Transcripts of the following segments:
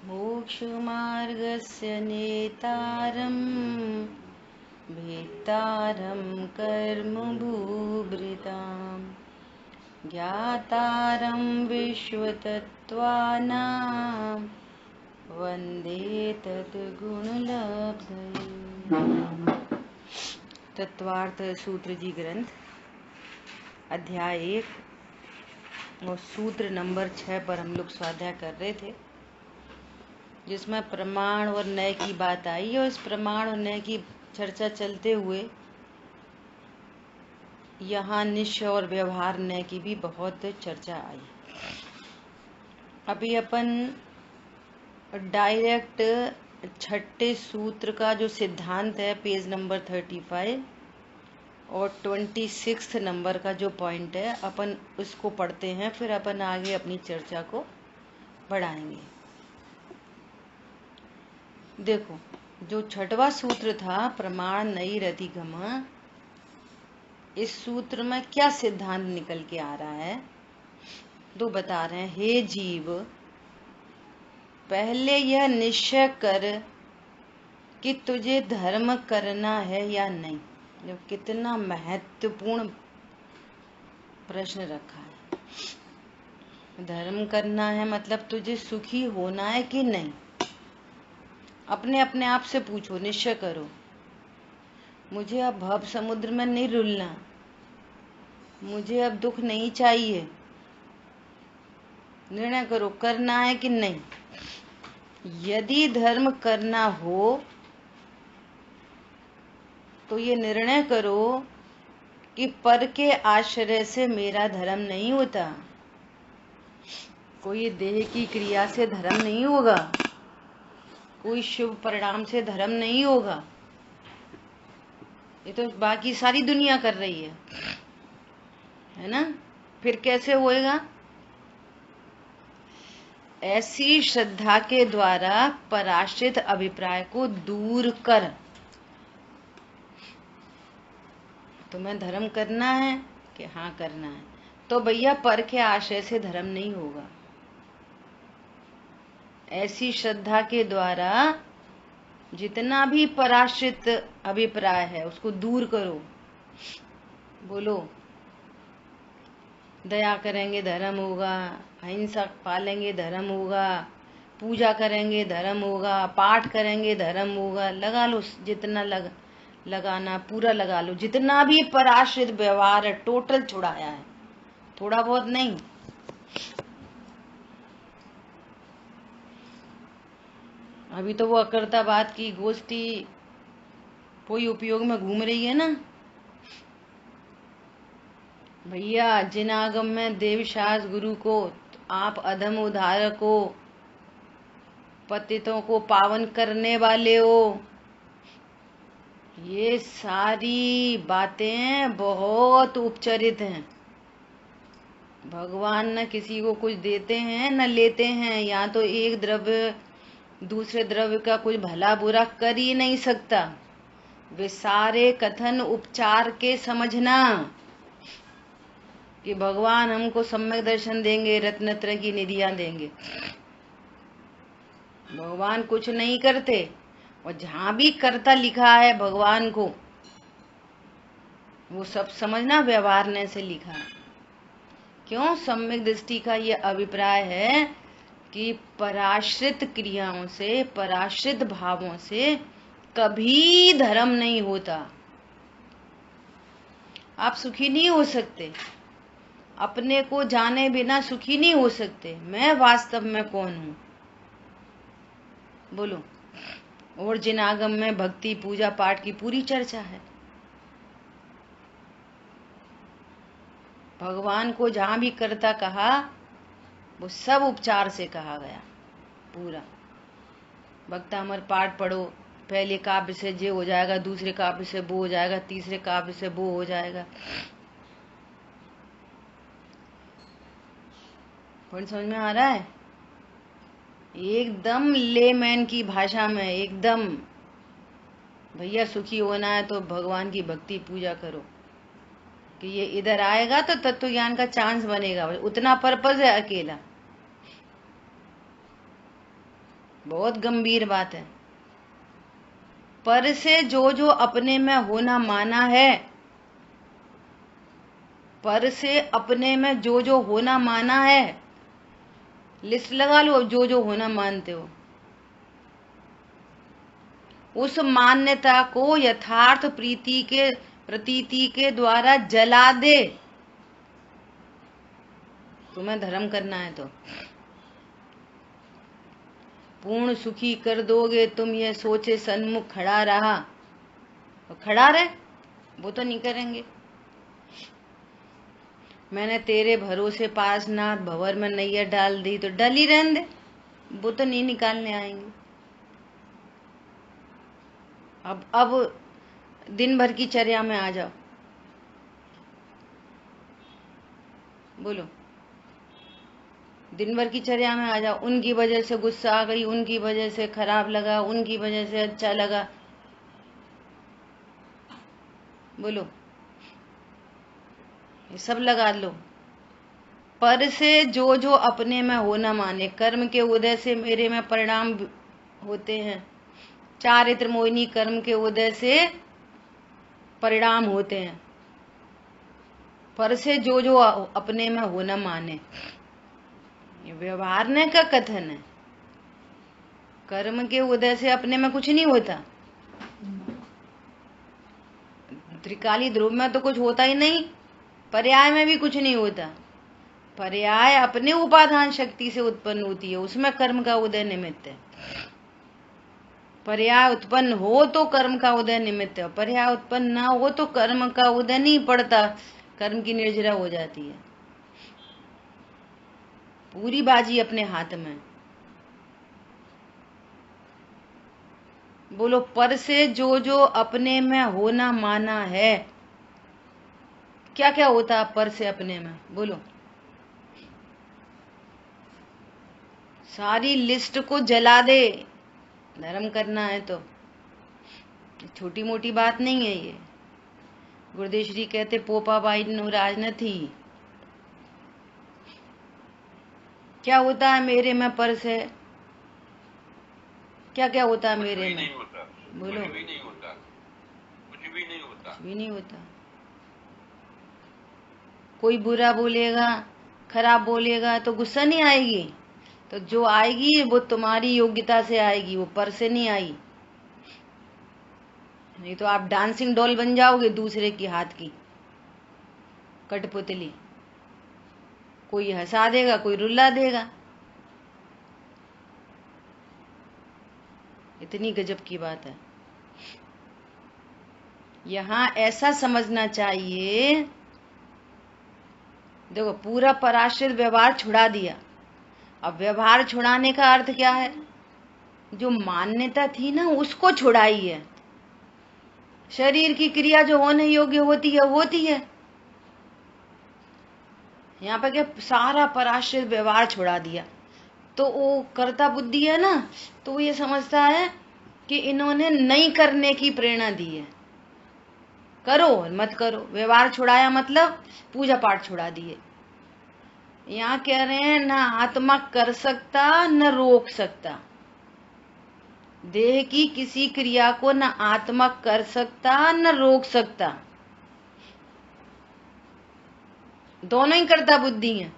मोक्षमार्गस्य नेतारं भेत्तारं कर्मभूभृतां ज्ञातारं विश्वतत्त्वानां वन्दे तद्गुणलब्धये। तत्वार्थ सूत्र जी ग्रंथ अध्याय 1 और सूत्र नंबर 6 पर हम लोग स्वाध्याय कर रहे थे, जिसमें प्रमाण और न्याय की बात आई। और इस प्रमाण और न्याय की चर्चा चलते हुए यहाँ निश्चय और व्यवहार न्याय की भी बहुत चर्चा आई। अभी अपन डायरेक्ट छठे सूत्र का जो सिद्धांत है, पेज नंबर 35 और 26 नंबर का जो पॉइंट है, अपन उसको पढ़ते हैं, फिर अपन आगे अपनी चर्चा को बढ़ाएंगे। देखो, जो छठवां सूत्र था प्रमाण नई रतिगम, इस सूत्र में क्या सिद्धांत निकल के आ रहा है तो बता रहे हैं, हे जीव, पहले यह निश्चय कर कि तुझे धर्म करना है या नहीं। जो कितना महत्वपूर्ण प्रश्न रखा है। धर्म करना है मतलब तुझे सुखी होना है कि नहीं। अपने अपने आप से पूछो, निश्चय करो, मुझे अब भव समुद्र में नहीं रुलना, मुझे अब दुख नहीं चाहिए। निर्णय करो, करना है कि नहीं। यदि धर्म करना हो तो ये निर्णय करो कि पर के आश्रय से मेरा धर्म नहीं होता। कोई देह की क्रिया से धर्म नहीं होगा, कोई शुभ परिणाम से धर्म नहीं होगा। ये तो बाकी सारी दुनिया कर रही है ना। फिर कैसे होएगा? ऐसी श्रद्धा के द्वारा पराश्रित अभिप्राय को दूर कर। तुम्हें धर्म करना है कि हाँ करना है, तो भैया पर के आशय से धर्म नहीं होगा। ऐसी श्रद्धा के द्वारा जितना भी पराश्रित अभिप्राय है उसको दूर करो। बोलो, दया करेंगे धर्म होगा, अहिंसा पालेंगे धर्म होगा, पूजा करेंगे धर्म होगा, पाठ करेंगे धर्म होगा। लगा लो जितना लगाना पूरा लगा लो। जितना भी पराश्रित व्यवहार है टोटल छुड़ाया है, थोड़ा बहुत नहीं। अभी तो वो अकर्तावाद की गोष्ठी कोई उपयोग में घूम रही है ना भैया। जिनागम में देवशास गुरु को, आप अधम उद्धारक हो, पतितों को पावन करने वाले हो। ये सारी बातें बहुत उपचरित हैं। भगवान न किसी को कुछ देते हैं न लेते हैं। यहाँ तो एक द्रव्य दूसरे द्रव्य का कुछ भला बुरा कर ही नहीं सकता। वे सारे कथन उपचार के समझना कि भगवान हमको सम्यक दर्शन देंगे, रत्नत्रय की निधियां देंगे। भगवान कुछ नहीं करते, और जहां भी कर्ता लिखा है भगवान को, वो सब समझना व्यवहारने से लिखा है। क्यों? सम्यक दृष्टि का ये अभिप्राय है कि पराश्रित क्रियाओं से, पराश्रित भावों से कभी धर्म नहीं होता। आप सुखी नहीं हो सकते, अपने को जाने बिना सुखी नहीं हो सकते। मैं वास्तव में कौन हूं? बोलो। और जिनागम में भक्ति पूजा पाठ की पूरी चर्चा है। भगवान को जहां भी कर्ता कहा वो सब उपचार से कहा गया पूरा। भक्तामर पाठ पढ़ो, पहले काव्य से जे हो जाएगा, दूसरे काव्य से वो हो जाएगा, तीसरे काव्य से वो हो जाएगा। पॉइंट समझ में आ रहा है? एकदम लेमैन की भाषा में, एकदम भैया सुखी होना है तो भगवान की भक्ति पूजा करो कि ये इधर आएगा तो तत्व ज्ञान का चांस बनेगा। उतना पर्पज है अकेला। बहुत गंभीर बात है। पर से जो जो अपने में होना माना है, पर से अपने में जो जो होना माना है, लिस्ट लगा लो अब जो जो होना मानते हो। उस मान्यता को यथार्थ प्रतीति के द्वारा जला दे। तुम्हें धर्म करना है तो पूर्ण सुखी कर दोगे तुम, ये सोचे सन्मुख खड़ा रहा। तो खड़ा रहे, वो तो नहीं करेंगे। मैंने तेरे भरोसे पासनाथ भंवर में नैया डाल दी, तो डल ही रहने दे, वो तो नहीं निकालने आएंगे। अब दिन भर की चर्या में आ जाओ, बोलो। दिन भर की चर्या में आ जाओ। उनकी वजह से गुस्सा आ गई, उनकी वजह से खराब लगा, उनकी वजह से अच्छा लगा, बोलो। ये सब लगा लो। पर से जो जो अपने में होना माने, कर्म के उदय से मेरे में परिणाम होते हैं। चारित्र मोहिनी कर्म के उदय से परिणाम होते हैं। पर से जो जो अपने में होना माने, ये व्यवहारने का कथन है। कर्म के उदय से अपने में कुछ नहीं होता। त्रिकाली ध्रुव में तो कुछ होता ही नहीं, पर्याय में भी कुछ नहीं होता। पर्याय अपने उपादान शक्ति से उत्पन्न होती है, उसमें कर्म का उदय निमित्त है। पर्याय उत्पन्न हो तो कर्म का उदय निमित्त है, पर्याय उत्पन्न ना हो तो कर्म का उदय नहीं पड़ता, कर्म की निर्जरा हो जाती है। पूरी बाजी अपने हाथ में। बोलो, पर से जो जो अपने में होना माना है। क्या क्या होता है पर से अपने में, बोलो। सारी लिस्ट को जला दे, धर्म करना है तो। छोटी मोटी बात नहीं है ये। गुरुदेव श्री कहते पोपा बाई राज न थी। क्या होता है मेरे में पर से? क्या क्या होता है मेरे में? नहीं होता, बोलो। कुछ भी नहीं होता, कुछ भी नहीं होता, कुछ भी नहीं होता। कोई बुरा बोलेगा, खराब बोलेगा तो गुस्सा नहीं आएगी? तो जो आएगी वो तुम्हारी योग्यता से आएगी, वो पर से नहीं आई। नहीं तो आप डांसिंग डॉल बन जाओगे दूसरे की हाथ की कठपुतली। कोई हंसा देगा, कोई रुला देगा। इतनी गजब की बात है। यहां ऐसा समझना चाहिए, देखो पूरा पराश्रित व्यवहार छुड़ा दिया। अब व्यवहार छुड़ाने का अर्थ क्या है? जो मान्यता थी ना उसको छुड़ाई है। शरीर की क्रिया जो होने योग्य होती है होती है। यहाँ पे क्या सारा पराश्रित व्यवहार छुड़ा दिया। तो वो कर्ता बुद्धि है ना, तो वो ये समझता है कि इन्होंने नहीं करने की प्रेरणा दी है। करो मत करो, व्यवहार छुड़ाया मतलब पूजा पाठ छुड़ा दिए। यहाँ कह रहे हैं ना आत्मा कर सकता न रोक सकता। देह की किसी क्रिया को न आत्मा कर सकता न रोक सकता, दोनों ही कर्ता बुद्धि है।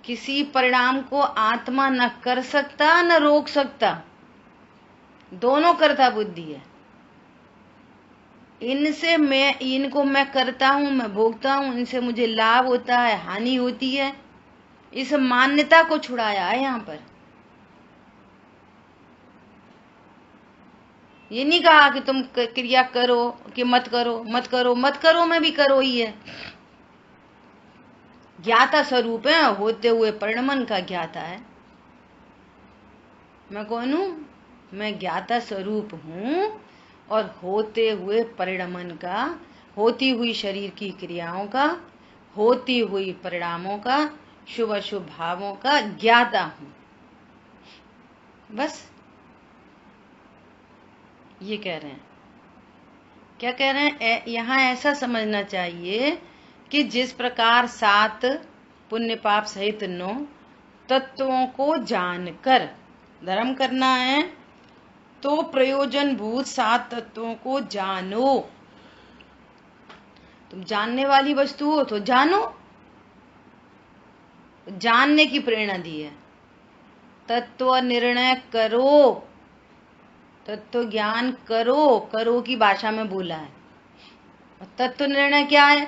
किसी परिणाम को आत्मा न कर सकता न रोक सकता, दोनों कर्ता बुद्धि है। इनको मैं करता हूं, मैं भोगता हूं, इनसे मुझे लाभ होता है, हानि होती है। इस मान्यता को छुड़ाया है यहां पर। ये नहीं कहा कि तुम क्रिया करो कि मत करो, मत करो, मत करो में भी करो ही है। ज्ञाता स्वरूप है, होते हुए परिणमन का ज्ञाता है। मैं कौन हूं? मैं ज्ञाता स्वरूप हूं और होते हुए परिणमन का, होती हुई शरीर की क्रियाओं का, होती हुई परिणामों का, शुभ अशुभ भावों का ज्ञाता हूं। बस ये कह रहे हैं। क्या कह रहे हैं? यहां ऐसा समझना चाहिए कि जिस प्रकार 7 पुण्य पाप सहित 9 तत्वों को जानकर धर्म करना है तो प्रयोजन भूत 7 तत्वों को जानो। तुम जानने वाली वस्तु हो तो जानो, जानने की प्रेरणा दी है। तत्व निर्णय करो, तत्व ज्ञान करो, करो की भाषा में बोला है। और तत्व निर्णय क्या है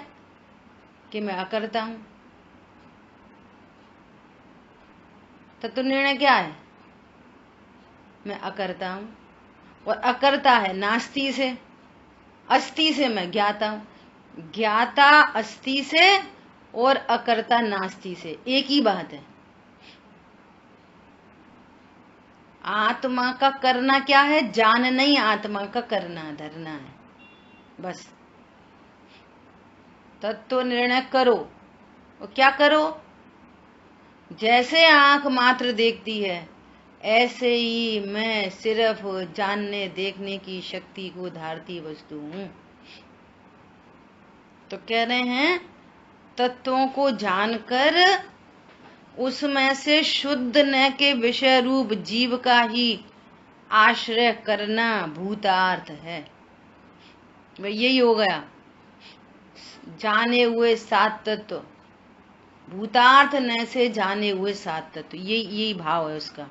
कि मैं अकर्ता हूं। तत्व निर्णय क्या है? मैं अकर्ता हूं। और अकर्ता है नास्ति से, अस्ति से मैं ज्ञाता हूं। ज्ञाता अस्ति से और अकर्ता नास्ति से, एक ही बात है। आत्मा का करना क्या है? जान नहीं, आत्मा का करना धरना है बस। तत्व निर्णय करो। और क्या करो? जैसे आंख मात्र देखती है ऐसे ही मैं सिर्फ जानने देखने की शक्ति को धारती वस्तु हूं। तो कह रहे हैं तत्वों को जानकर उसमें से शुद्ध न के विषय रूप जीव का ही आश्रय करना भूतार्थ है। वह यही हो गया जाने हुए 7 तत्व। भूतार्थ न से जाने हुए 7 तत्व, यही भाव है उसका।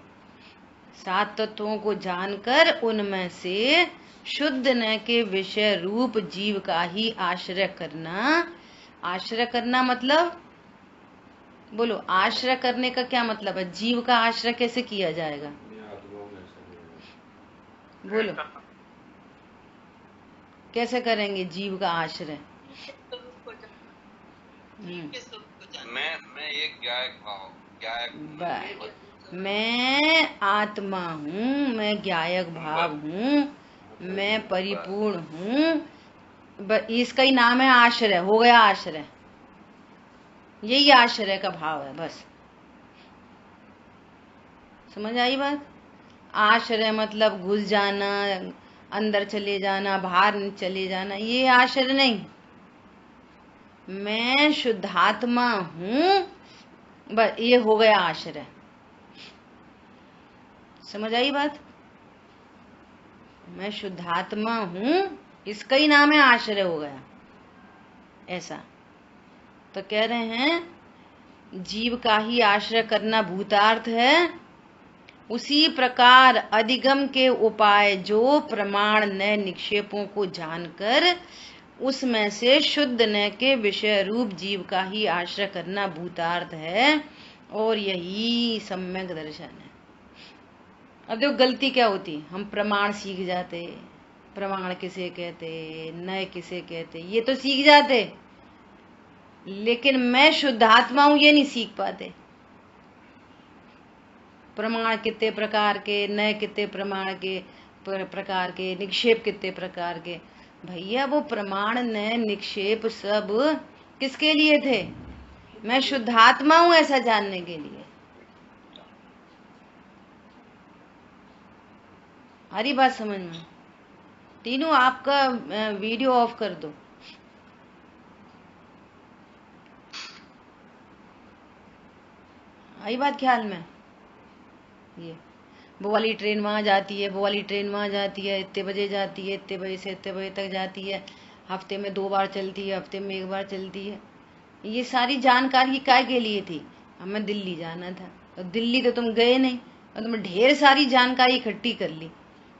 7 तत्वों को जानकर उनमें से शुद्ध न के विषय रूप जीव का ही आश्रय करना। आश्रय करना मतलब, बोलो आश्रय करने का क्या मतलब है? जीव का आश्रय कैसे किया जाएगा? बोलो कैसे करेंगे जीव का आश्रय? मैं एक गायक भाव, मैं आत्मा हूँ, मैं ज्ञायक भाव हूँ, मैं परिपूर्ण हूँ। इसका ही नाम है आश्रय। हो गया आश्रय, यही आश्रय का भाव है बस। समझ आई बात? आश्रय मतलब घुस जाना, अंदर चले जाना, बाहर चले जाना, ये आश्रय नहीं। मैं शुद्धात्मा हूँ, बस ये हो गया आश्रय। समझ आई बात? मैं शुद्धात्मा हूँ, इसका ही नाम है आश्रय हो गया ऐसा। तो कह रहे हैं जीव का ही आश्रय करना भूतार्थ है। उसी प्रकार अधिगम के उपाय जो प्रमाण न निक्षेपों को जानकर उसमें से शुद्ध न के विषय रूप जीव का ही आश्रय करना भूतार्थ है, और यही सम्यक दर्शन है। अब देखो गलती क्या होती, हम प्रमाण सीख जाते। प्रमाण किसे कहते, न किसे कहते, ये तो सीख जाते, लेकिन मैं शुद्धात्मा हूं ये नहीं सीख पाते। प्रमाण कितने प्रकार के, नए कितने प्रमाण के प्रकार के, निक्षेप कितने प्रकार के। भैया वो प्रमाण नए निक्षेप सब किसके लिए थे? मैं शुद्धात्मा हूं ऐसा जानने के लिए। हरी बात समझ में? तीनों आपका वीडियो ऑफ कर दो। आई बात ख्याल में? ये वो वाली ट्रेन वहां जाती है, वो वाली ट्रेन वहां जाती है, इतने बजे जाती है, इतने बजे से इतने बजे तक जाती है, हफ्ते में 2 बार चलती है, हफ्ते में 1 बार चलती है। ये सारी जानकारी काय के लिए थी? हमें दिल्ली जाना था, और दिल्ली तो तुम गए नहीं, और तुमने ढेर सारी जानकारी इकट्ठी कर ली।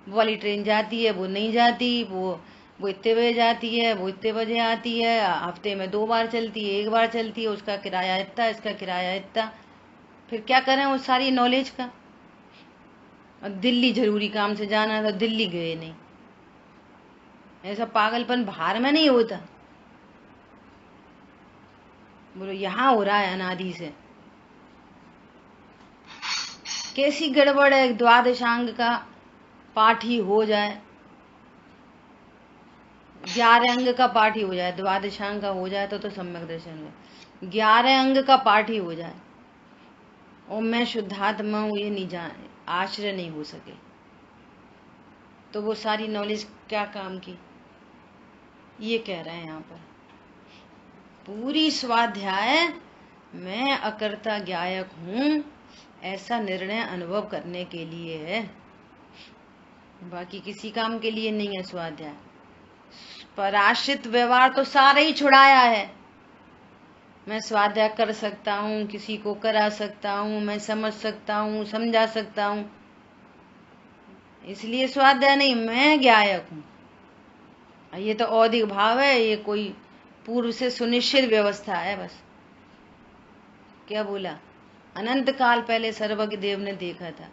वो वाली ट्रेन जाती है, वो नहीं जाती, वो इतने बजे जाती है, वो इतने बजे आती है, हफ्ते में 2 बार चलती है, 1 बार चलती है, उसका किराया इतना, इसका किराया इतना। फिर क्या करें उस सारी नॉलेज का? और दिल्ली जरूरी काम से जाना था, दिल्ली गए नहीं। ऐसा पागलपन बाहर में नहीं होता। बोलो यहाँ हो रहा है अनादि से। कैसी गड़बड़ है, द्वादशांग का पाठ ही हो जाए, 11 अंग का पाठ ही हो जाए, द्वादशांग का हो जाए तो सम्यक दर्शन हुआ। 11 अंग का पाठ ही हो जाए और मैं शुद्धात्मा हूं ये नहीं जाने, आश्रय नहीं हो सके, तो वो सारी नॉलेज क्या काम की? ये कह रहे हैं यहाँ पर। पूरी स्वाध्याय मैं अकर्ता ज्ञायक हूं, ऐसा निर्णय अनुभव करने के लिए है, बाकी किसी काम के लिए नहीं है स्वाध्याय। पराश्रित व्यवहार तो सारा ही छुड़ाया है। मैं स्वाध्याय कर सकता हूँ, किसी को करा सकता हूँ, मैं समझ सकता हूँ, समझा सकता हूँ, इसलिए स्वाध्याय नहीं, मैं ज्ञायक हूँ। ये तो औदिक भाव है, ये कोई पूर्व से सुनिश्चित व्यवस्था है। बस क्या बोला, अनंत काल पहले सर्वज्ञ देव ने देखा था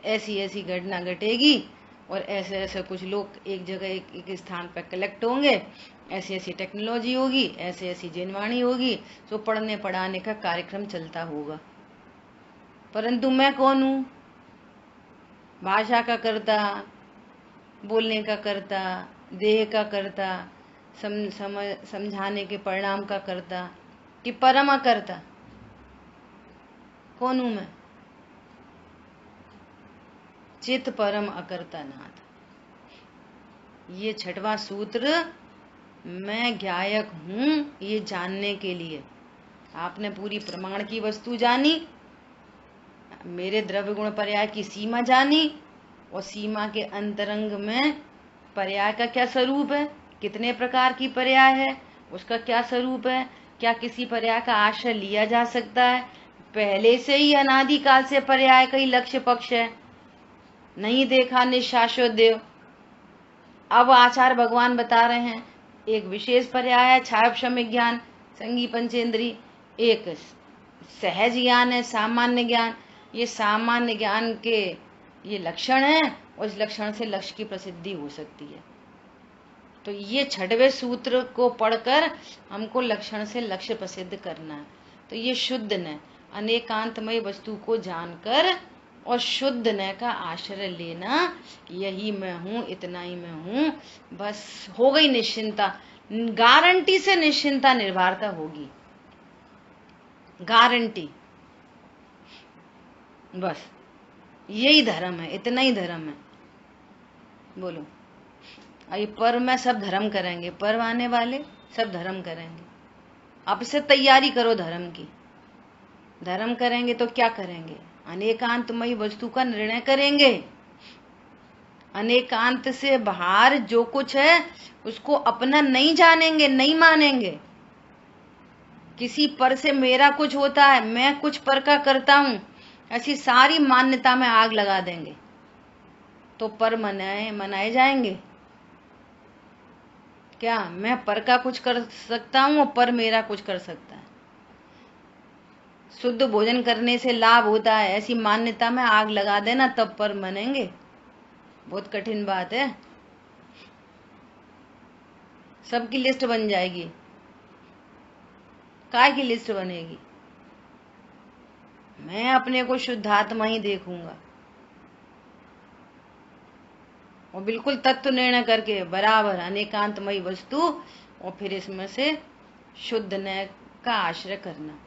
ऐसी ऐसी घटना घटेगी और ऐसे ऐसे कुछ लोग एक जगह एक स्थान पर कलेक्ट होंगे, ऐसी ऐसी टेक्नोलॉजी होगी, ऐसी ऐसी जनवाणी होगी, तो पढ़ने पढ़ाने का कार्यक्रम चलता होगा। परंतु मैं कौन हूँ? भाषा का कर्ता, बोलने का कर्ता, देह का कर्ता, समझाने के परिणाम का कर्ता कि परम अकर्ता? कौन हूं मैं? चित परम अकर्ता नाथ। ये छठवां सूत्र मैं ज्ञायक हूं ये जानने के लिए आपने पूरी प्रमाण की वस्तु जानी, मेरे द्रव्य गुण पर्याय की सीमा जानी, और सीमा के अंतरंग में पर्याय का क्या स्वरूप है, कितने प्रकार की पर्याय है, उसका क्या स्वरूप है, क्या किसी पर्याय का आश्रय लिया जा सकता है, पहले से ही अनादिकाल से पर्याय का ही लक्ष्य पक्ष है, नहीं देखा निशाश्वत देव। अब आचार्य भगवान बता रहे हैं एक विशेष पर्याय है छायाक्षमिक ज्ञान, संगी पंचेंद्री, एक सहज ज्ञान है सामान्य ज्ञान। ये सामान्य ज्ञान के ये लक्षण है और इस लक्षण से लक्ष्य की प्रसिद्धि हो सकती है। तो ये छठवें सूत्र को पढ़कर हमको लक्षण से लक्ष्य प्रसिद्ध करना है। तो ये शुद्ध न अनेकांतमय वस्तु को जानकर और शुद्ध न का आश्रय लेना, यही मैं हूँ, इतना ही मैं हूँ, बस हो गई निश्चिंता। गारंटी से निश्चिंता निर्भरता होगी, गारंटी। बस यही धर्म है, इतना ही धर्म है। बोलो, ये पर्व में सब धर्म करेंगे, पर्व आने वाले सब धर्म करेंगे। अब से तैयारी करो धर्म की। धर्म करेंगे तो क्या करेंगे? अनेकांतमयी वस्तु का निर्णय करेंगे। अनेकांत से बाहर जो कुछ है उसको अपना नहीं जानेंगे, नहीं मानेंगे। किसी पर से मेरा कुछ होता है, मैं कुछ पर का करता हूं, ऐसी सारी मान्यता में आग लगा देंगे तो पर मनाए जाएंगे क्या? मैं पर का कुछ कर सकता हूं और पर मेरा कुछ कर सकता है। शुद्ध भोजन करने से लाभ होता है, ऐसी मान्यता में आग लगा देना तब पर मनेंगे। बहुत कठिन बात है। सबकी लिस्ट बन जाएगी। काय की लिस्ट बनेगी? मैं अपने को शुद्धात्मा ही देखूंगा और बिल्कुल तत्व निर्णय करके बराबर अनेकांतमयी वस्तु, और फिर इसमें से शुद्ध न का आश्रय करना,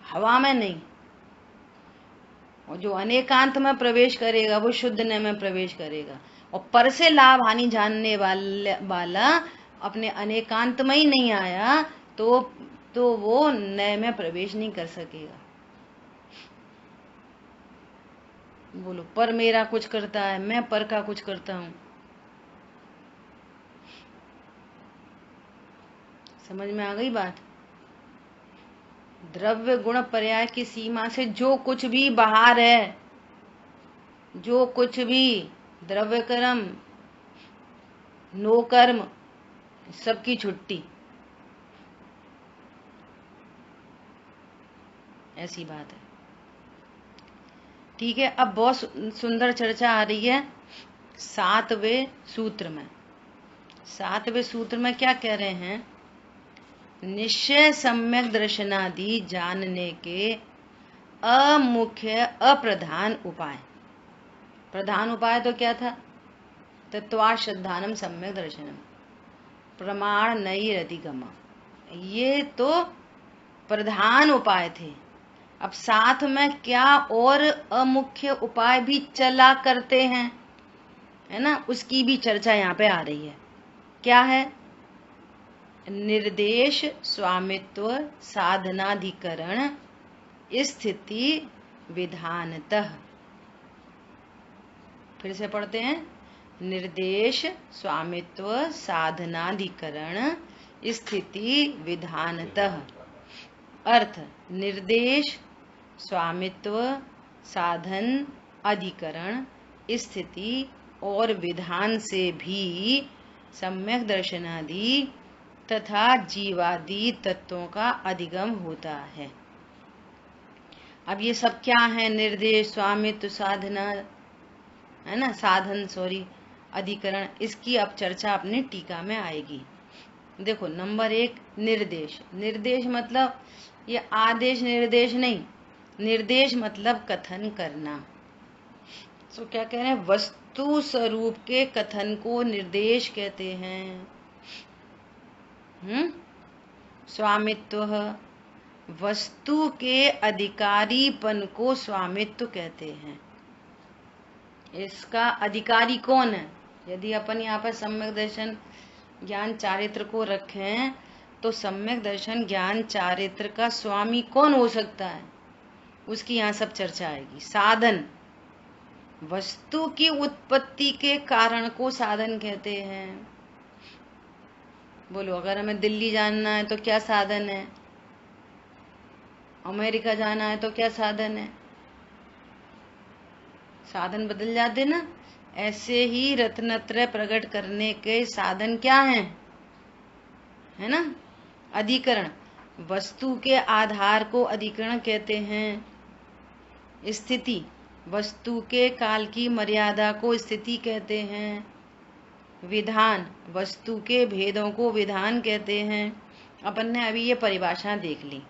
हवा में नहीं। और जो अनेकांत में प्रवेश करेगा वो शुद्ध न में प्रवेश करेगा, और पर से लाभ हानि जानने वाला अपने अनेकांत में ही नहीं आया तो वो नए में प्रवेश नहीं कर सकेगा। बोलो, पर मेरा कुछ करता है, मैं पर का कुछ करता हूं। समझ में आ गई बात? द्रव्य गुण पर्याय की सीमा से जो कुछ भी बाहर है, जो कुछ भी द्रव्य कर्म नो कर्म, सबकी छुट्टी, ऐसी बात है। ठीक है, अब बहुत सुंदर चर्चा आ रही है सातवें सूत्र में। सातवें सूत्र में क्या कह रहे हैं? निश्चय सम्यक दर्शनादि जानने के अमुख्य अप्रधान उपाय। प्रधान उपाय तो क्या था? तत्वा श्रद्धानम सम्यक दर्शनम, प्रमाण नई रतिगमा, ये तो प्रधान उपाय थे। अब साथ में क्या और अमुख्य उपाय भी चला करते हैं, है ना, उसकी भी चर्चा यहाँ पे आ रही है। क्या है? निर्देश, स्वामित्व, साधनाधिकरण, स्थिति, विधानतः। फिर से पढ़ते हैं। निर्देश स्वामित्व साधनाधिकरण स्थिति विधानतः। अर्थ निर्देश स्वामित्व साधन अधिकरण स्थिति और विधान से भी सम्यक दर्शनादि तथा जीवादि तत्वों का अधिगम होता है। अब ये सब क्या है? निर्देश स्वामित्व साधना है ना, साधन अधिकरण। इसकी अब चर्चा अपनी टीका में आएगी। देखो नंबर 1 निर्देश। निर्देश मतलब ये आदेश निर्देश नहीं, निर्देश मतलब कथन करना। तो क्या कह रहे हैं? वस्तु स्वरूप के कथन को निर्देश कहते हैं। स्वामित्व, वस्तु के अधिकारीपन को स्वामित्व कहते हैं। इसका अधिकारी कौन है? यदि अपन यहाँ पर सम्यक दर्शन ज्ञान चारित्र को रखें तो सम्यक दर्शन ज्ञान चारित्र का स्वामी कौन हो सकता है, उसकी यहाँ सब चर्चा आएगी। साधन, वस्तु की उत्पत्ति के कारण को साधन कहते हैं। बोलो, अगर हमें दिल्ली जाना है तो क्या साधन है? अमेरिका जाना है तो क्या साधन है? साधन बदल जाते ना। ऐसे ही रत्नत्रय प्रकट करने के साधन क्या हैं? है ना, अधिकरण। वस्तु के आधार को अधिकरण कहते हैं। स्थिति, वस्तु के काल की मर्यादा को स्थिति कहते हैं। विधान, वस्तु के भेदों को विधान कहते हैं। अपन ने अभी ये परिभाषा देख ली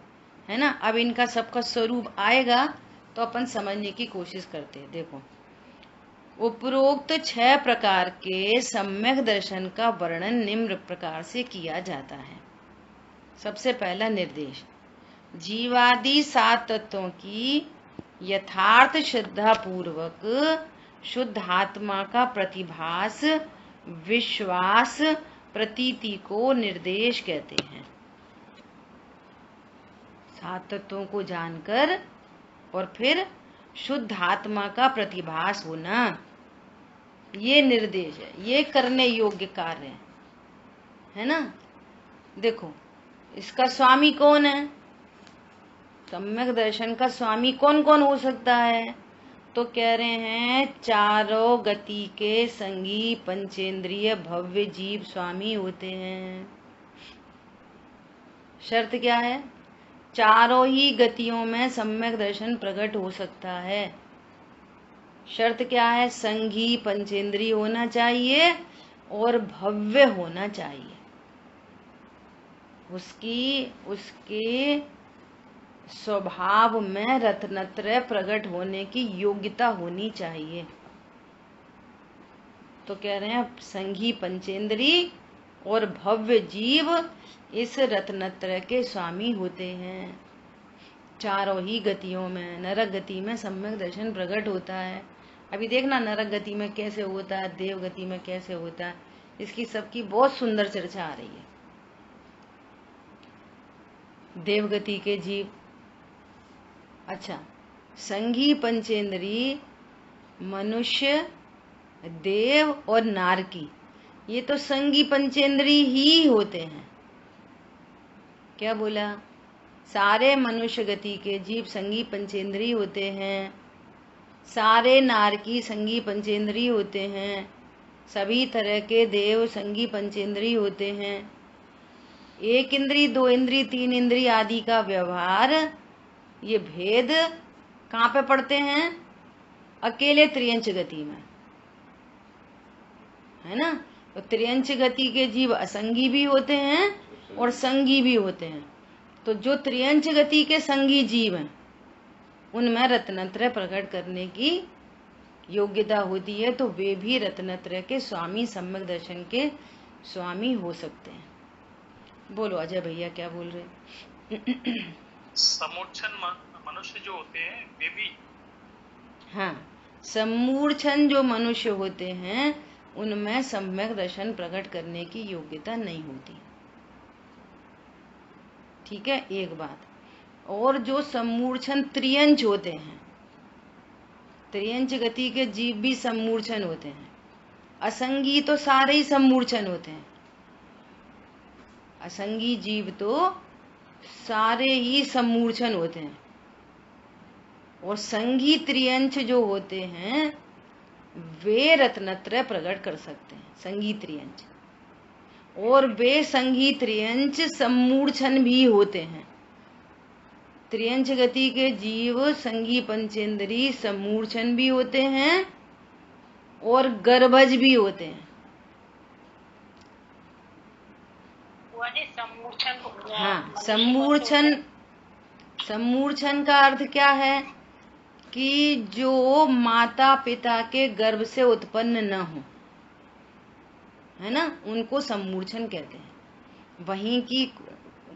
है ना। अब इनका सबका स्वरूप आएगा तो अपन समझने की कोशिश करते हैं। देखो, उपरोक्त 6 प्रकार के सम्यक दर्शन का वर्णन निम्न प्रकार से किया जाता है। सबसे पहला निर्देश, जीवादि 7 तत्वों की यथार्थ श्रद्धा पूर्वक शुद्धात्मा का प्रतिभास, विश्वास, प्रतीति को निर्देश कहते हैं। 7 तत्वों को जानकर और फिर शुद्ध आत्मा का प्रतिभास होना, ये निर्देश है। ये करने योग्य कार्य है ना। देखो, इसका स्वामी कौन है? सम्यक दर्शन का स्वामी कौन कौन हो सकता है? तो कह रहे हैं चारों गति के संगी पंचेंद्रिय भव्य जीव स्वामी होते हैं। शर्त क्या है? चारों ही गतियों में सम्यक दर्शन प्रकट हो सकता है। शर्त क्या है? संगी पंचेंद्रिय होना चाहिए और भव्य होना चाहिए। उसके स्वभाव में रत्नत्रय प्रकट होने की योग्यता होनी चाहिए। तो कह रहे हैं संगी पंचेंद्री और भव्य जीव इस रत्नत्रय के स्वामी होते हैं। चारों ही गतियों में, नरक गति में सम्यक दर्शन प्रकट होता है। अभी देखना नरक गति में कैसे होता है, देव गति में कैसे होता है, इसकी सबकी बहुत सुंदर चर्चा आ रही है। देव गति के जीव, अच्छा, संगी पंचेंद्री मनुष्य, देव और नारकी, ये तो संगी पंचेंद्री ही होते हैं। क्या बोला? सारे मनुष्य गति के जीव संगी पंचेंद्री होते हैं, सारे नारकी संगी पंचेंद्री होते हैं, सभी तरह के देव संगी पंचेंद्री होते हैं। एक इंद्री, 2 इंद्री, 3 इंद्री आदि का व्यवहार, ये भेद कहाँ पे पड़ते हैं? अकेले त्रियंच गति में, है ना। तो त्रियंच गति के जीव असंगी भी होते हैं और संगी भी होते हैं। तो जो त्रियंच गति के संगी जीव हैं उनमें रत्नत्रय प्रकट करने की योग्यता होती है, तो वे भी रत्नत्रय के स्वामी, सम्यक दर्शन के स्वामी हो सकते हैं। बोलो अजय भैया, क्या बोल रहे? समूर्छन मनुष्य जो होते हैं वे भी, हाँ, समूर्छन जो मनुष्य होते हैं उनमें सम्यक दर्शन प्रकट करने की योग्यता नहीं होती। ठीक है, एक बात और, जो समूर्छन त्रियंच होते हैं, त्रियंच गति के जीव भी सम्मूर्छन होते हैं। असंगी तो सारे ही सम्मूर्छन होते हैं। असंगी जीव तो सारे ही सम्मूर्छन होते हैं। और संगी त्रियंच जो होते हैं वे रत्नत्रय प्रकट कर सकते हैं, संगी त्रियंच। और वे संगी त्रियंच सम्मूर्छन भी होते हैं। त्रियंच गति के जीव संगी पंचेंद्री सम्मूर्छन भी होते हैं और गर्भज भी होते हैं। हाँ, सम्मूर्छन का अर्थ क्या है कि जो माता पिता के गर्भ से उत्पन्न न हो, है ना, उनको सम्मूर्छन कहते हैं। वहीं की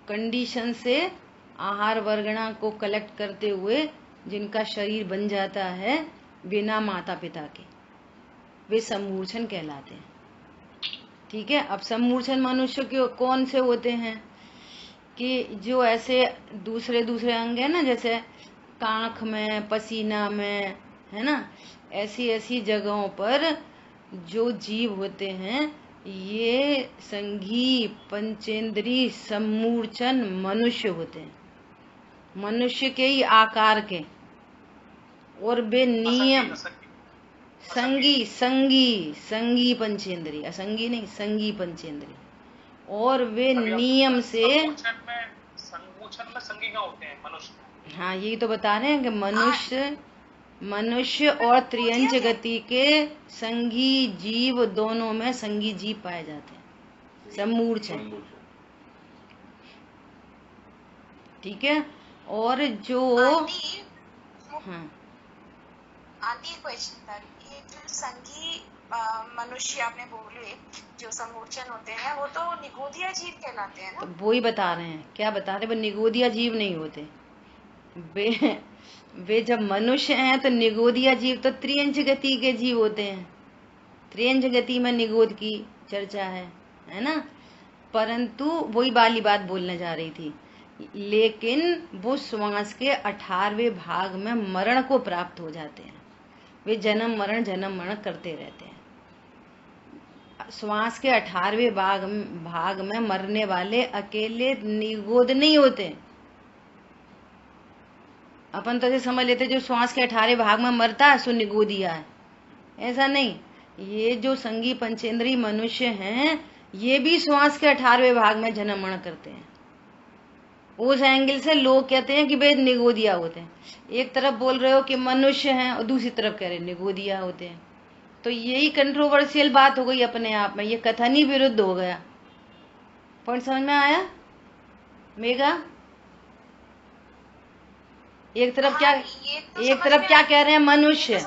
कंडीशन से आहार वर्गणा को कलेक्ट करते हुए जिनका शरीर बन जाता है बिना माता पिता के, वे सम्मूर्छन कहलाते हैं। ठीक है। अब सम्मूर्छन मनुष्य के कौन से होते हैं कि जो ऐसे दूसरे दूसरे अंग है ना, जैसे कांख में, पसीना में, है ना, ऐसी ऐसी जगहों पर जो जीव होते हैं ये संघी पंचेंद्री सम्मूर्छन मनुष्य होते हैं। मनुष्य के ही आकार के। और वे नियम संगी पंचेंद्री, असंगी नहीं, संगी पंचेंद्री। और वे नियम से सम्मूर्छन में संगी का होते हैं मनुष्य। हाँ, यही तो बता रहे हैं कि मनुष्य और त्रियंच गति के संगी जीव दोनों में संगी जीव पाए जाते हैं, सम्मूर्छन। ठीक है। और जो हाँ आंटी क्वेश्चन था, ये जो संगी मनुष्य आपने बोले जो सम्मूर्छन होते हैं वो तो निगोदिया जीव कहलाते हैं ना? तो वो ही बता रहे हैं। क्या बता रहे हैं? वो निगोदिया जीव नहीं होते। वे जब मनुष्य हैं तो निगोदिया जीव तो त्रियंच गति के जीव होते हैं। त्रियंच गति में निगोद की चर्चा है ना। परंतु वही वाली बात बोलने जा रही थी, लेकिन वो श्वास के 18वें भाग में मरण को प्राप्त हो जाते हैं। वे जन्म मरण करते रहते हैं। श्वास के 18वें भाग में मरने वाले अकेले निगोद नहीं होते। अपन तो ऐसे समझ लेते जो श्वास के 18वें भाग में मरता है सो निगोदिया है, ऐसा नहीं। ये जो संगी पंचेंद्री मनुष्य हैं ये भी श्वास के 18वें भाग में जन्म मरण करते हैं। उस एंगल से लोग कहते हैं कि वे निगोदिया होते हैं। एक तरफ बोल रहे हो कि मनुष्य हैं और दूसरी तरफ कह रहे निगोदिया होते हैं, तो यही कंट्रोवर्शियल बात हो गई अपने आप में। ये कथन ही विरुद्ध हो गया। पॉइंट समझ में आया मेघा? एक तरफ क्या कह रहे हैं मनुष्य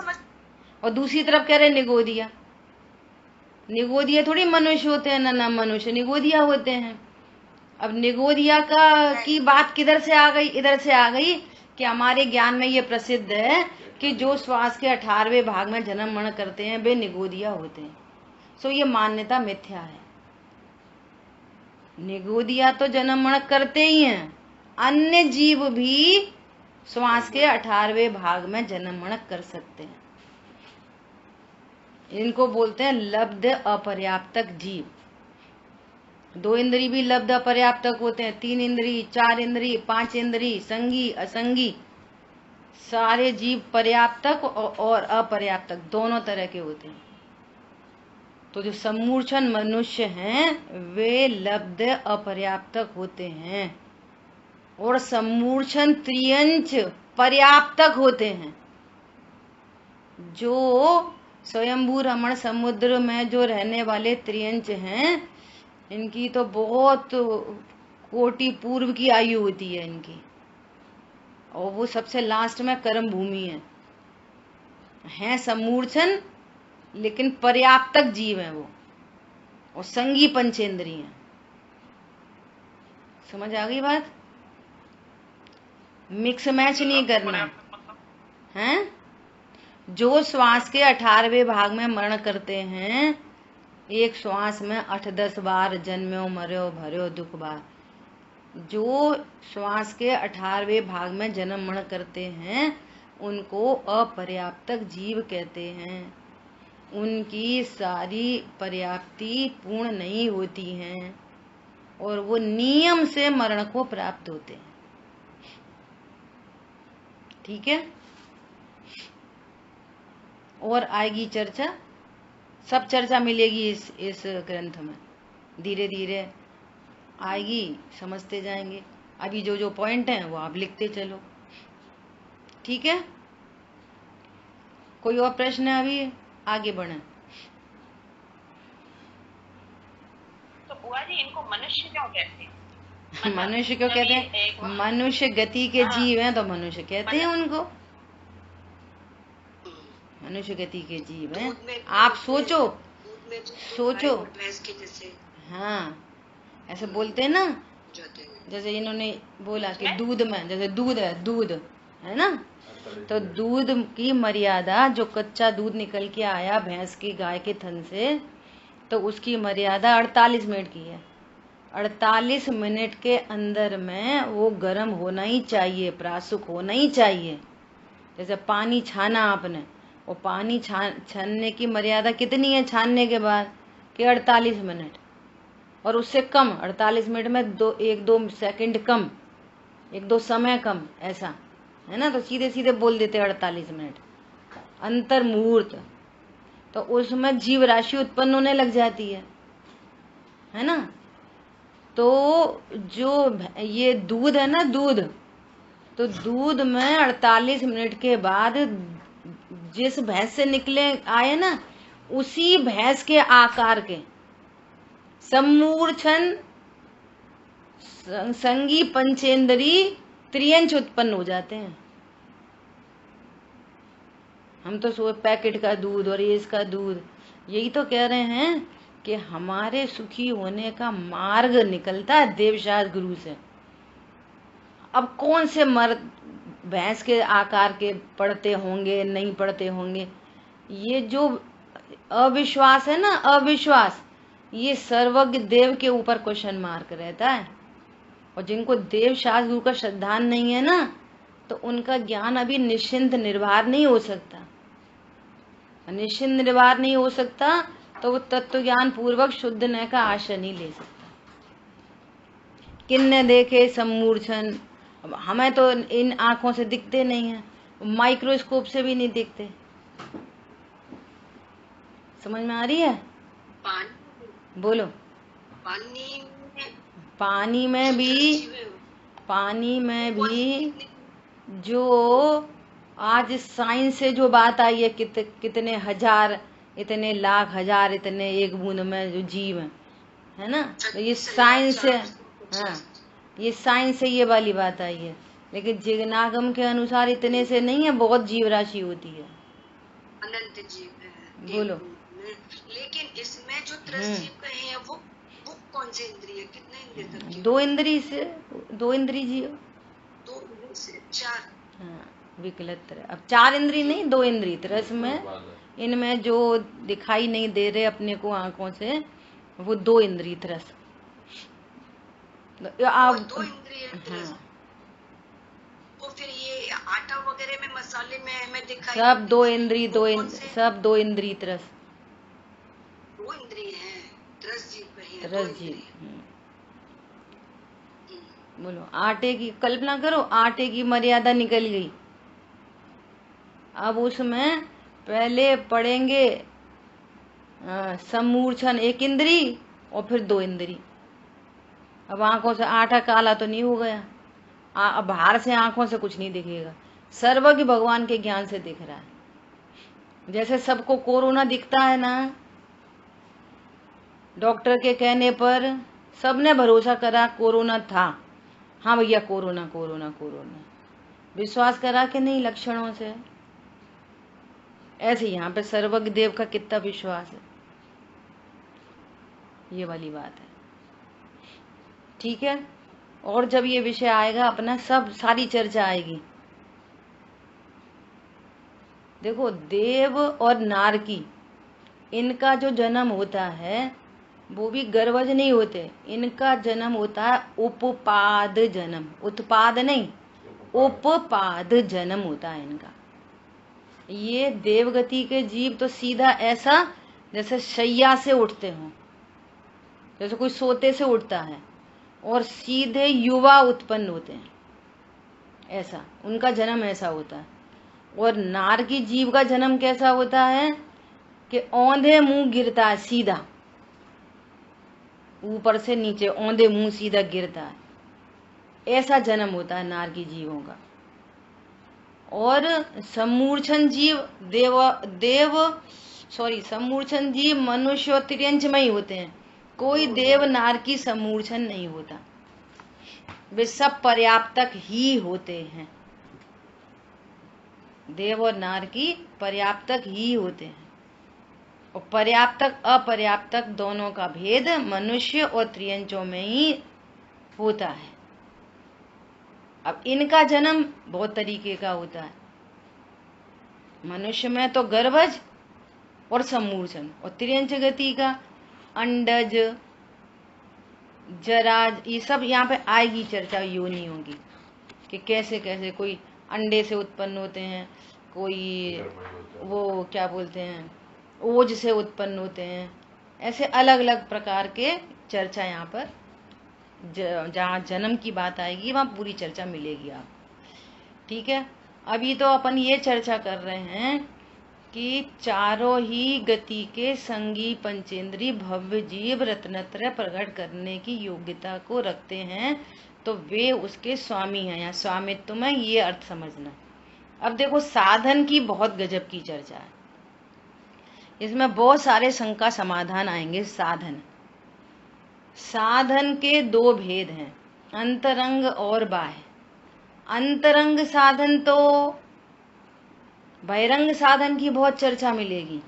और दूसरी तरफ कह रहे हैं निगोदिया। निगोदिया थोड़ी मनुष्य होते हैं, ना मनुष्य निगोदिया होते हैं। अब निगोदिया की बात किधर से आ गई? इधर से आ गई कि हमारे ज्ञान में ये प्रसिद्ध है कि जो श्वास के 18वें भाग में जन्म मरण करते हैं वे निगोदिया होते हैं। सो ये मान्यता मिथ्या है। निगोदिया तो जन्म मरण करते ही हैं, अन्य जीव भी श्वास के 18वें भाग में जन्म मरण कर सकते हैं। इनको बोलते हैं लब्ध अपर्याप्तक जीव। 2 इंद्री भी लब्ध अपर्याप्तक होते हैं, 3 इंद्री, 4 इंद्री, 5 इंद्री, संगी असंगी, सारे जीव पर्याप्तक और अपर्याप्तक दोनों तरह के होते हैं। तो जो सम्मूर्छन मनुष्य हैं वे लब्ध अपर्याप्तक होते हैं और सम्मूर्छन त्रियंच पर्याप्तक होते हैं। जो स्वयंभू रमण समुद्र में जो रहने वाले त्रियंच हैं इनकी तो बहुत कोटि पूर्व की आयु होती है इनकी, और वो सबसे लास्ट में कर्म भूमि है सम्मूर्छन, लेकिन पर्याप्तक जीव है वो, और संगी पंचेंद्री है। समझ आ गई बात? मिक्स मैच नहीं करना है। जो श्वास के 18वें भाग में मरण करते हैं, एक श्वास में 8-10 बार जन्म्यो मर्यो भर्यो दुख बार, जो श्वास के 18वें भाग में जन्म मरण करते हैं उनको अपर्याप्तक जीव कहते हैं। उनकी सारी पर्याप्ति पूर्ण नहीं होती हैं और वो नियम से मरण को प्राप्त होते हैं। ठीक है, और आएगी चर्चा, सब चर्चा मिलेगी इस ग्रंथ में, धीरे धीरे आएगी, समझते जाएंगे। अभी जो जो पॉइंट हैं वो आप लिखते चलो। ठीक है, कोई और प्रश्न है? अभी आगे बढ़े। तो बुआ जी इनको मनुष्य क्यों कहते हैं? मनुष्य क्यों कहते हैं? मनुष्य गति के जीव हैं तो मनुष्य कहते हैं उनको। मनुष्य गति के जीव हैं। आप सोचो सोचो, हाँ ऐसे बोलते हैं ना, जैसे इन्होंने बोला कि दूध में, जैसे दूध है ना, तो दूध की मर्यादा, जो कच्चा दूध निकल के आया भैंस की, गाय के थन से, तो उसकी मर्यादा 48 मिनट की है। 48 मिनट के अंदर में वो गर्म होना ही चाहिए, प्रासुक होना ही चाहिए। जैसे पानी छाना आपने, वो पानी छानने की मर्यादा कितनी है छानने के बाद? कि 48 मिनट, और उससे कम 48 मिनट में 1-2 सेकंड कम, 1-2 समय कम, ऐसा है ना। तो सीधे सीधे बोल देते 48 मिनट अंतर मुहूर्त, तो उसमें जीव राशि उत्पन्न होने लग जाती है ना। तो जो ये दूध है ना, दूध, तो दूध में 48 मिनट के बाद जिस भैंस से निकले आए ना, उसी भैंस के आकार के सम्मूर्छन संगी पंचेंद्री त्रियंच उत्पन्न हो जाते हैं। हम तो पैकेट का दूध और ये इसका दूध, यही तो कह रहे हैं कि हमारे सुखी होने का मार्ग निकलता है देवशास्त्र गुरु से। अब कौन से मर्द भैंस के आकार के पढ़ते होंगे, नहीं पढ़ते होंगे, ये जो अविश्वास है ना, अविश्वास, ये सर्वज्ञ देव के ऊपर क्वेश्चन मार्क रहता है। और जिनको देव शास्त्र गुरु का श्रद्धान नहीं है ना, तो उनका ज्ञान अभी निश्चिंत निर्भर नहीं हो सकता। निश्चिंत निर्भर नहीं हो सकता तो वो तत्व ज्ञान पूर्वक शुद्ध न का आश्रय नहीं ले सकता। किन्ने देखे सम्मूर्छन, अब हमें तो इन आंखों से दिखते नहीं है, माइक्रोस्कोप से भी नहीं दिखते। समझ में आ रही है? बोलो। पानी में भी जो आज साइंस से जो बात आई है, कितने हजार, इतने लाख हजार, इतने एक बूंद में जो जीव है ना, तो ये साइंस से, हाँ ये साइंस से ये वाली बात आई है। लेकिन जिज्ञागम के अनुसार इतने से नहीं है, बहुत जीव राशि होती है, अनंत जीव है। बोलो। लेकिन इसमें जो 10 जीव कहे हैं वो कौन से इंद्रिय, कितने इंद्रिय तक? 2 इंद्रिय से, 2 इंद्रिय जीव, 2 से 4। हाँ विकलत। अब 4 इंद्रिय नहीं, 2 इंद्रिय तरस में, इनमें जो दिखाई नहीं दे रहे अपने को आंखों से, वो 2 इंद्रिय तरस। आप 2 इंद्रिय तरस। तो फिर ये आटा वगैरह में, मसाले में हमें दिखाई, सब 2 इंद्रिय, सब 2 इंद्रिय तरस। 2 इंद्रिय हैं, 10 जीव कहे हैं, 10 जीव। बोलो। आटे की कल्पना करो, आटे की मर्यादा निकल गई, अब उसमें पहले पढ़ेंगे सम्मूर्छन 1 इंद्री और फिर 2 इंद्री। अब आंखों से आटा काला तो नहीं हो गया, अब बाहर से आंखों से कुछ नहीं दिखेगा, सर्वज्ञ भगवान के ज्ञान से दिख रहा है। जैसे सबको कोरोना दिखता है ना, डॉक्टर के कहने पर सबने भरोसा करा कोरोना था, हाँ भैया कोरोना कोरोना कोरोना, विश्वास करा कि नहीं लक्षणों से। ऐसे यहाँ पे सर्वज्ञ देव का कितना विश्वास है, ये वाली बात है। ठीक है, और जब ये विषय आएगा अपना, सब सारी चर्चा आएगी। देखो देव और नारकी, इनका जो जन्म होता है वो भी गर्भज नहीं होते, इनका जन्म होता है उपपाद जन्म, उत्पाद नहीं, उपपाद जन्म होता है इनका। ये देवगति के जीव तो सीधा ऐसा जैसे शैया से उठते हों, जैसे कोई सोते से उठता है, और सीधे युवा उत्पन्न होते हैं, ऐसा उनका जन्म ऐसा होता है। और नार की जीव का जन्म कैसा होता है कि औंधे मुंह गिरता है, सीधा ऊपर से नीचे औंधे मुंह सीधा गिरता है, ऐसा जन्म होता है नार की जीवों का। और सम्मूर्छन जीव सम्मूर्छन जीव मनुष्य और तिर्यंच में ही होते हैं। कोई देव नार की सम्मूर्छन नहीं होता, वे सब पर्याप्तक ही होते हैं। देव और नार की पर्याप्तक ही होते हैं, और पर्याप्तक अपर्याप्तक दोनों का भेद मनुष्य और त्रियंचों में ही होता है। अब इनका जन्म बहुत तरीके का होता है। मनुष्य में तो गर्भज और सम्मूर्छन, और त्रियंच गति का अंडज, जराज, ये सब यहाँ पे आएगी चर्चा योनियों की कि कैसे कैसे कोई अंडे से उत्पन्न होते हैं, कोई वो क्या बोलते हैं ओज से उत्पन्न होते हैं। ऐसे अलग अलग प्रकार के चर्चा यहाँ पर जहाँ जन्म की बात आएगी वहाँ पूरी चर्चा मिलेगी आप। ठीक है, अभी तो अपन ये चर्चा कर रहे हैं कि चारों ही गति के संगी पंचेंद्री भव्य जीव रत्नत्रय प्रकट करने की योग्यता को रखते हैं, तो वे उसके स्वामी हैं। या स्वामित्व में ये अर्थ समझना। अब देखो साधन की बहुत गजब की चर्चा है, इसमें बहुत सारे शंका समाधान आएंगे। साधन के दो भेद हैं, अंतरंग और बाह्य। अंतरंग साधन तो बहिरंग साधन की बहुत चर्चा मिलेगी,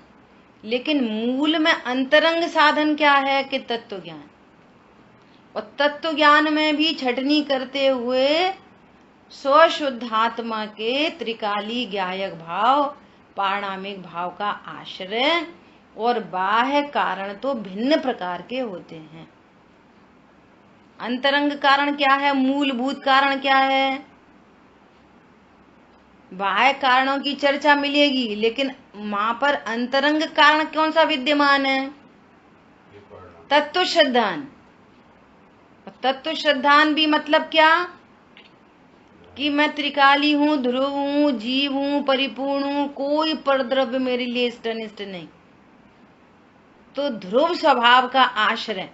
लेकिन मूल में अंतरंग साधन क्या है कि तत्व ज्ञान। और तत्व ज्ञान में भी छटनी करते हुए स्वशुद्धात्मा के त्रिकाली ज्ञायक भाव, पारणामिक भाव का आश्रय और बाह्य कारण तो भिन्न प्रकार के होते हैं। अंतरंग कारण क्या है, मूलभूत कारण क्या है, बाह्य कारणों की चर्चा मिलेगी, लेकिन वहां पर अंतरंग कारण कौन सा विद्यमान है, तत्व श्रद्धान। तत्व श्रद्धान भी मतलब क्या कि मैं त्रिकाली हूँ, ध्रुव हूँ, जीव हूँ, परिपूर्ण हूँ, कोई परद्रव्य मेरे लिए इष्टनिष्ट नहीं। तो ध्रुव स्वभाव का आश्रय,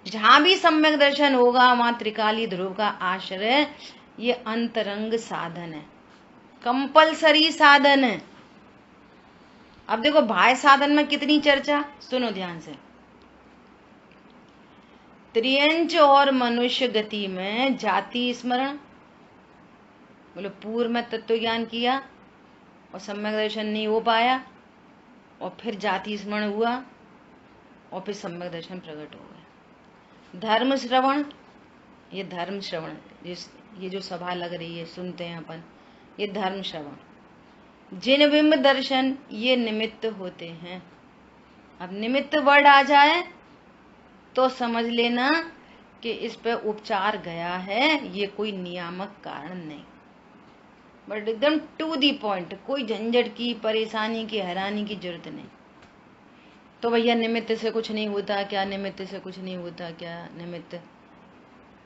जहां भी सम्यक दर्शन होगा वहां त्रिकाली ध्रुव का आश्रय, ये अंतरंग साधन है, कंपलसरी साधन है। अब देखो बाह्य साधन में कितनी चर्चा, सुनो ध्यान से। त्रियंच और मनुष्य गति में जाति स्मरण, बोलो पूर्व में तत्व ज्ञान किया और सम्यक दर्शन नहीं हो पाया, और फिर जाति स्मरण हुआ और फिर सम्यक दर्शन प्रकट हो गया। धर्म श्रवण, ये धर्म श्रवण, ये जो सभा लग रही है सुनते हैं अपन, ये धर्म श्रवण। जिन बिंब दर्शन, ये निमित्त होते हैं। अब निमित्त वर्ड आ जाए तो समझ लेना कि इस पे उपचार गया है, ये कोई नियामक कारण नहीं, बट एकदम टू दी पॉइंट, कोई झंझट की, परेशानी की, हैरानी की जरूरत नहीं। तो भैया निमित्त से कुछ नहीं होता क्या, निमित्त से कुछ नहीं होता क्या, निमित्त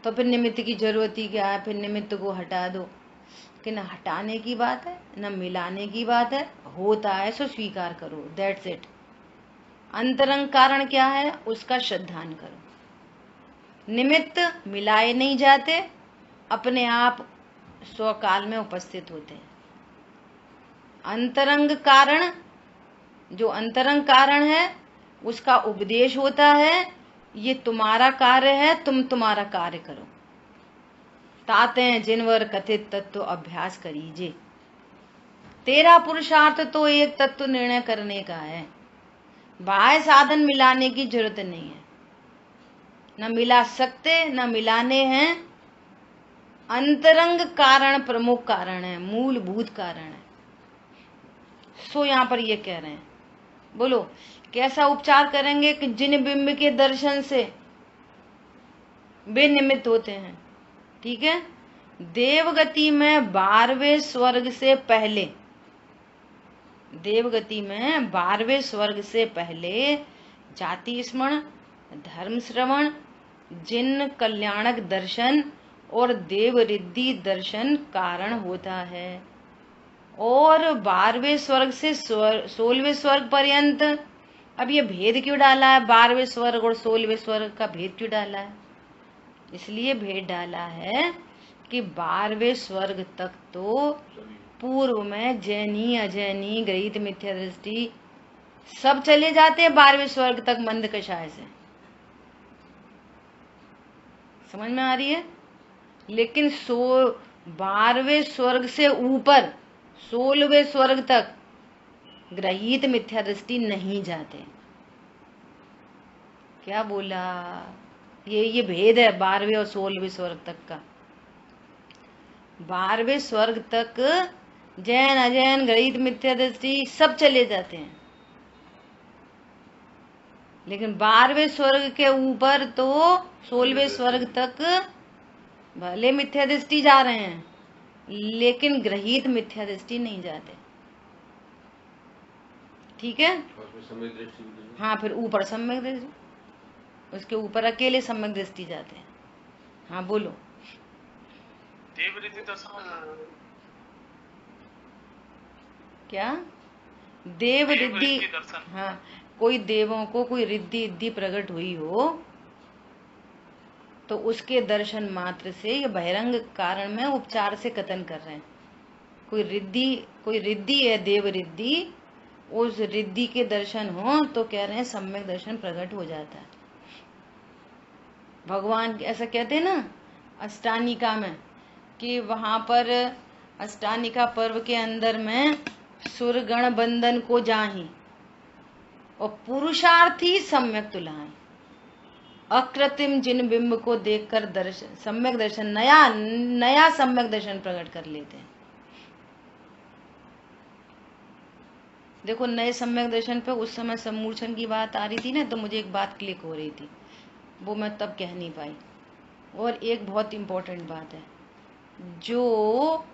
तो फिर निमित्त की जरूरत ही क्या है, फिर निमित्त को हटा दो। कि न हटाने की बात है न मिलाने की बात है, होता है सो स्वीकार करो, दैट्स इट। अंतरंग कारण क्या है उसका श्रद्धान करो। निमित्त मिलाए नहीं जाते, अपने आप स्वकाल में उपस्थित होते हैं। अंतरंग कारण, जो अंतरंग कारण है उसका उपदेश होता है, ये तुम्हारा कार्य है, तुम तुम्हारा कार्य करो। ताते जिनवर कथित तत्व अभ्यास करीजे। तेरा पुरुषार्थ तो एक तत्व निर्णय करने का है, बाह्य साधन मिलाने की जरूरत नहीं है, न मिला सकते न मिलाने हैं। अंतरंग कारण प्रमुख कारण है, मूलभूत कारण है। सो यहाँ पर ये कह रहे हैं, बोलो कैसा उपचार करेंगे कि जिन बिंब के दर्शन से वे निमित्त होते हैं। ठीक है, देवगति में 12वें स्वर्ग से पहले देवगति में 12वें स्वर्ग से पहले जाति स्मरण, धर्म श्रवण, जिन कल्याणक दर्शन और देव रिद्धि दर्शन कारण होता है। और 12वें स्वर्ग से 16वें स्वर्ग पर्यंत अब ये भेद क्यों डाला है? 12वें स्वर्ग और 16वें स्वर्ग का भेद क्यों डाला है? इसलिए भेद डाला है कि 12वें स्वर्ग तक तो पूर्व में जैनी अजैनी गृहीत मिथ्या दृष्टि सब चले जाते हैं 12वें स्वर्ग तक मंद कषाय से। समझ में आ रही है? लेकिन 12वें स्वर्ग से ऊपर 16वें स्वर्ग तक ग्रहीत मिथ्या दृष्टि नहीं जाते। क्या बोला? ये भेद है 12वें और 16वें स्वर्ग तक का। 12वें स्वर्ग तक जैन अजैन ग्रहीत मिथ्या दृष्टि सब चले जाते हैं, लेकिन 12वें स्वर्ग के ऊपर तो 16वें स्वर्ग तक भले मिथ्या दृष्टि जा रहे हैं, लेकिन ग्रहीत मिथ्या दृष्टि नहीं जाते। ठीक है? हाँ, फिर ऊपर सम्यक दृष्टि, उसके ऊपर अकेले सम्यक दृष्टि जाते हैं। हाँ बोलो। देवरिद्धि दर्शन क्या? देव रिद्धि दर्शन। हाँ, कोई देवों को कोई रिद्धि प्रकट हुई हो तो उसके दर्शन मात्र से ये बहिरंग कारण में उपचार से कथन कर रहे हैं। कोई रिद्धि है, देव रिद्धि, उस रिद्धि के दर्शन हो तो कह रहे हैं सम्यक दर्शन प्रकट हो जाता है। भगवान ऐसा कहते हैं ना अष्टानिका में, कि वहां पर अष्टानिका पर्व के अंदर में सुरगण बंदन को जाही और पुरुषार्थी सम्यक तुलाएं, अकृत्रिम जिन बिंब को देखकर दर्शन सम्यक दर्शन नया सम्यक दर्शन प्रकट कर लेते हैं। देखो नए सम्यक दर्शन पे उस समय सम्मूर्छन की बात आ रही थी ना, तो मुझे एक बात क्लिक हो रही थी, वो मैं तब कह नहीं पाई। और एक बहुत इंपॉर्टेंट बात है, जो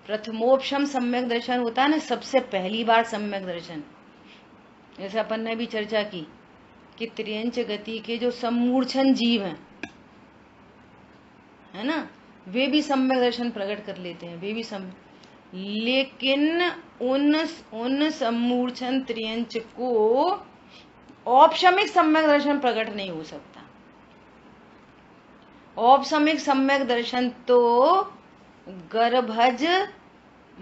प्रथमोपशम सम्यक दर्शन होता है ना, सबसे पहली बार सम्यक दर्शन, जैसे अपन ने भी चर्चा की कि त्रियंच गति के जो सम्मूर्छन जीव हैं, है ना, वे भी सम्यक दर्शन प्रकट कर लेते हैं, वे भी लेकिन उन सम्मूर्छन त्रियंच को औपशमिक सम्यक दर्शन प्रकट नहीं हो सकता। औपशमिक सम्यक दर्शन तो गर्भज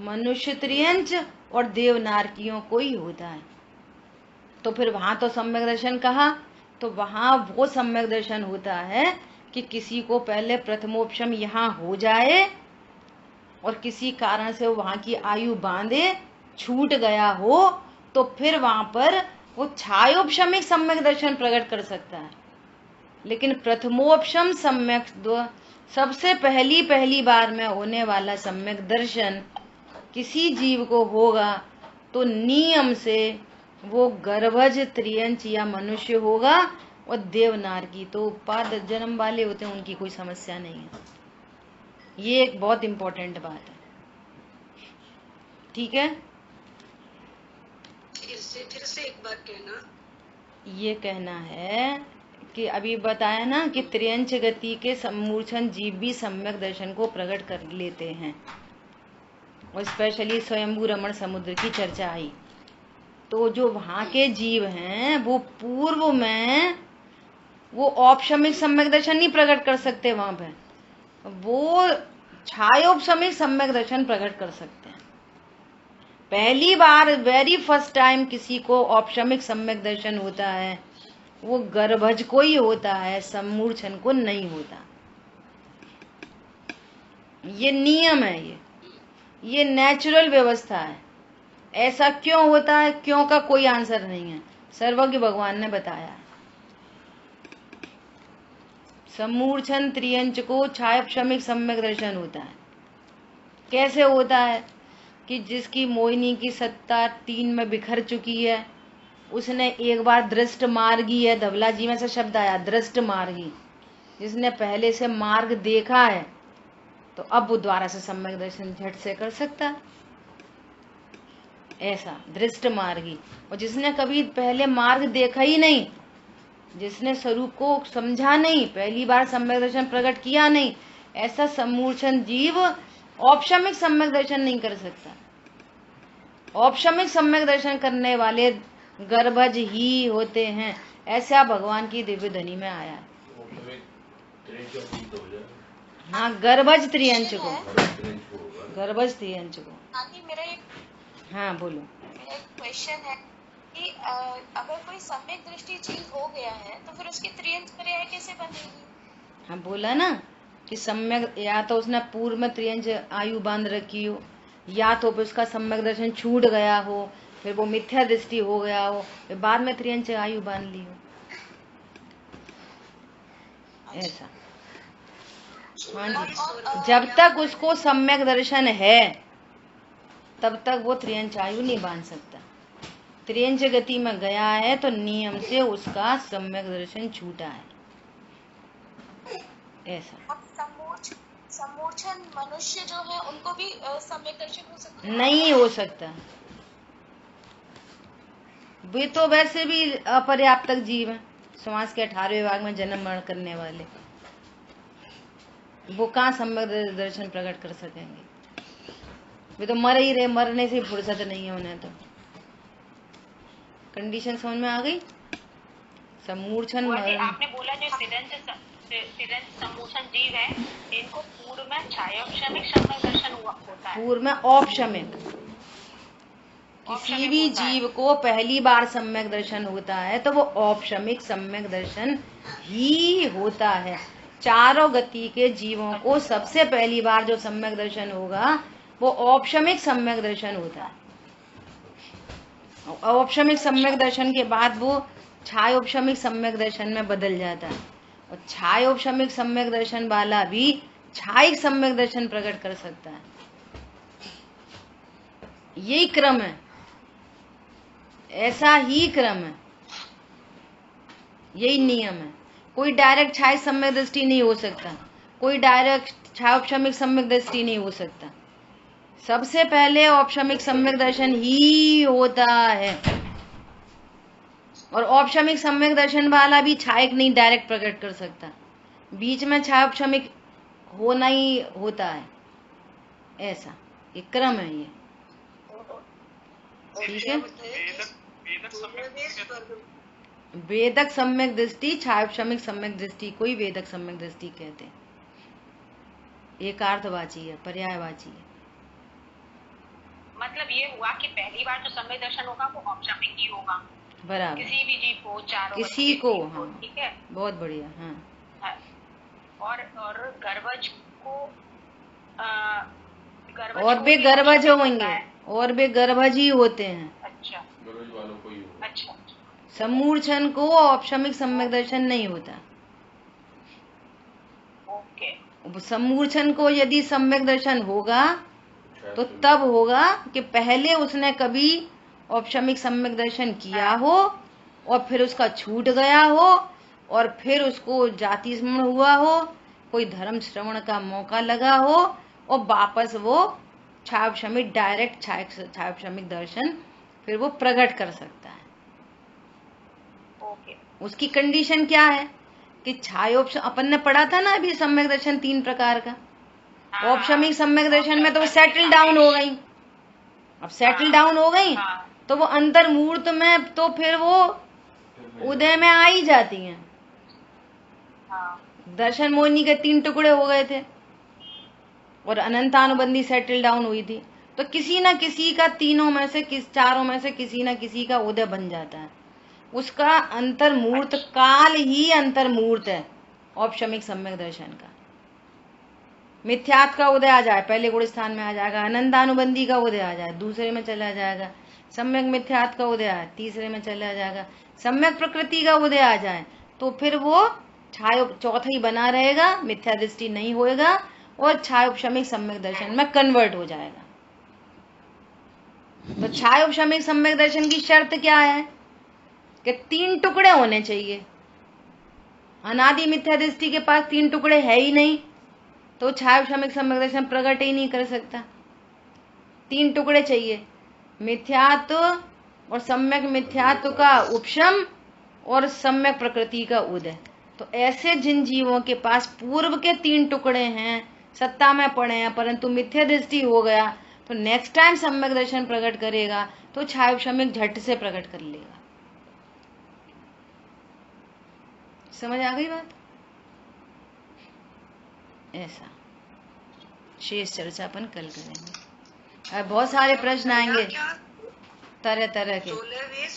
मनुष्य त्रियंच और देवनारकियों को ही होता है। तो फिर वहां तो सम्यक दर्शन कहा, तो वहां वो सम्यक दर्शन होता है कि किसी को पहले प्रथमोपशम यहाँ हो जाए और किसी कारण से वहां की आयु बांधे छूट गया हो, तो फिर वहां पर वो छायोपशमिक सम्यक दर्शन प्रकट कर सकता है। लेकिन प्रथमोपशम सम्यक सबसे पहली बार में होने वाला सम्यक दर्शन किसी जीव को होगा तो नियम से वो गर्भज त्रियंच या मनुष्य होगा, और देवनारकी तो पाद जन्म वाले होते हैं, उनकी कोई समस्या नहीं है। ये एक बहुत इंपॉर्टेंट बात है। ठीक है? फिर से एक बार कहना। ये कहना है कि अभी बताया ना कि त्रियंच गति के सम्मूर्छन जीव भी सम्यक दर्शन को प्रकट कर लेते हैं, और स्पेशली स्वयंभू रमण समुद्र की चर्चा आई। तो जो वहां के जीव हैं वो पूर्व में वो औपशमिक सम्यक दर्शन नहीं प्रकट कर सकते, वहां पे वो छायोपशमिक सम्यक दर्शन प्रकट कर सकते हैं। पहली बार वेरी फर्स्ट टाइम किसी को औपशमिक सम्यक दर्शन होता है वो गर्भज को ही होता है, सम्मूर्छन को नहीं होता। ये नियम है, ये नेचुरल व्यवस्था है। ऐसा क्यों होता है, क्यों का कोई आंसर नहीं है, सर्वज्ञ भगवान ने बताया है। सम्मूर्छन त्रियंच को छायोपशमिक सम्यक दर्शन होता है। कैसे होता है कि जिसकी मोहिनी की सत्ता 3 में बिखर चुकी है, उसने एक बार दृष्ट मार्गी है, धवला जी में से शब्द आया दृष्ट मार्गी, जिसने पहले से मार्ग देखा है, तो अब वो द्वारा से सम्यक दर्शन झट से कर सकता है। ऐसा दृष्ट मार्गी, और जिसने कभी पहले मार्ग देखा ही नहीं, जिसने स्वरूप को समझा नहीं, पहली बार सम्यक दर्शन प्रकट किया नहीं, ऐसा सम्मूर्छन जीव औपशमिक सम्यक दर्शन नहीं कर सकता। औपशमिक सम्यक दर्शन करने वाले गर्भज ही होते हैं, ऐसा भगवान की दिव्य ध्वनि में आया। हाँ, गर्भज त्रियंच को, गर्भज त्रियंच को। आगे मेरा एक हाँ बोलो। मेरा एक क्वेश्चन है कि अगर कोई सम्यक दृष्टि जीव हो गया है तो फिर उसकी त्रियंच पर्याय कैसे बनेगी? हाँ बोला ना कि सम्यक, या तो उसने पूर्व में त्रियंच आयु बांध रखी हो, या तो फिर उसका सम्यक दर्शन छूट गया हो, फिर वो मिथ्या दृष्टि हो गया हो, फिर बाद में त्रियंच आयु बांध ली हो, ऐसा। हाँ जी, जब तक उसको सम्यक दर्शन है तब तक वो त्रियंच आयु नहीं बांध सकता। त्रियंच गति में गया है तो नियम से उसका सम्यक दर्शन छूटा है, ऐसा। अब सम्मूर्छन मनुष्य जो है उनको भी सम्यक दर्शन हो सकता है? नहीं हो सकता, वे तो वैसे भी अपर्याप्तक जीव हैं, समाज के 18वें विभाग में जन्म मरण करने वाले, वो कहाँ सम्यक दर्शन प्रकट कर सकेंगे? वे तो मर ही रहे, मरने से फुर्सत नहीं है उन्हें। तो कंडीशन समझ में आ गई? सम्मूर्छन आपने बोला जो तिरंज सम्मूर्छन जीव है, इनको पूर्व में छायोपशमिक सम्यक दर्शन होता है। पूर्व में औपशमिक, किसी भी जीव को पहली बार सम्यक दर्शन होता है तो वो औपशमिक सम्यक दर्शन ही होता है। चारों गति के जीवों को सबसे पहली बार जो सम्यक दर्शन होगा वो औपशमिक सम्यक दर्शन होता है। औपशमिक सम्यक दर्शन के बाद वो छायोपशमिक सम्यक दर्शन में बदल जाता है, और छायोपशमिक सम्यक दर्शन वाला भी छायिक सम्यक दर्शन प्रकट कर सकता है। यही क्रम है, ऐसा ही क्रम है, यही नियम है। कोई डायरेक्ट छायिक सम्यक दृष्टि नहीं हो सकता, कोई डायरेक्ट छायोपशमिक सम्यक दृष्टि नहीं हो सकता। सबसे पहले औपशमिक सम्यक दर्शन ही होता है, और औपशमिक सम्यक दर्शन वाला भी छायिक नहीं डायरेक्ट प्रकट कर सकता, बीच में छायोपशमिक होना ही होता है, ऐसा एक क्रम है ये। ठीक है, वेदक सम्यक दृष्टि छायोपशमिक सम्यक दृष्टि को ही वेदक सम्यक दृष्टि कहते हैं। एकार्थवाची है, पर्यायवाची है। मतलब ये हुआ कि पहली बार जो सम्यक दर्शन होगा वो औपचारिक ही होगा, बराबर, किसी भी जीव को, चारों किसी को। हाँ, ठीक है, बहुत बढ़िया। हाँ, और गर्भज को और वे गर्भज होंगे, और वे गर्भज ही होते हैं। अच्छा, गर्भज वालों को ही होगा। अच्छा, सम्मूर्छन को औपशमिक सम्यक दर्शन नहीं होता। ओके। सम्मूर्छन को यदि सम्यक दर्शन होगा तो तब होगा कि पहले उसने कभी औपशमिक सम्यक दर्शन किया हो और फिर उसका छूट गया हो, और फिर उसको जाति स्मरण हुआ हो, कोई धर्म श्रवण का मौका लगा हो, और वापस वो छायोपशमिक डायरेक्ट छायोपशमिक दर्शन फिर वो प्रकट कर सकता है। ओके। उसकी कंडीशन क्या है कि छायोपश, अपन ने पढ़ा था ना अभी सम्यक दर्शन 3 प्रकार का। औपशमिक सम्यक दर्शन में तो वो सेटल डाउन हो गई, अब सेटल डाउन हो गई तो वो अंतर मूर्त में तो फिर वो उदय में आ ही जाती हैं। दर्शन मोहिनी के 3 टुकड़े हो गए थे और अनंतानुबंधी सेटल डाउन हुई थी, तो किसी ना किसी का तीनों में से चारों में से किसी ना किसी का उदय बन जाता है। उसका अंतर्मूर्त काल ही अंतर्मूर्त है औपशमिक सम्यक दर्शन का। मिथ्यात का उदय आ जाए, पहले गुण स्थान में आ जाएगा, अनंतानुबंधी का उदय आ जाए, दूसरे में चला जाएगा, सम्यक मिथ्यात का उदय आए, तीसरे में चला जाएगा, सम्यक प्रकृति का उदय आ जाए तो फिर वो चौथा ही बना रहेगा, मिथ्या दृष्टि नहीं होएगा और छायोपशमिक सम्यक दर्शन में कन्वर्ट हो जाएगा। तो छायोपशमिक सम्यक दर्शन की शर्त क्या है कि 3 टुकड़े होने चाहिए। अनादि मिथ्या दृष्टि के पास 3 टुकड़े है ही नहीं तो छायोपशमिक सम्यक दर्शन प्रकट ही नहीं कर सकता। 3 टुकड़े चाहिए, मिथ्यात्व और सम्यक मिथ्यात्व का उपशम और सम्यक प्रकृति का उदय। तो ऐसे जिन जीवों के पास पूर्व के 3 टुकड़े हैं, सत्ता में पड़े हैं, परंतु मिथ्या दृष्टि हो गया, तो नेक्स्ट टाइम सम्यक दर्शन प्रकट करेगा तो छायोपशमिक झट से प्रकट कर लेगा। समझ आ गई बात? ऐसा शेष चर्चा अपन कल करेंगे। अब बहुत सारे प्रश्न आएंगे तरह तरह के। 16वें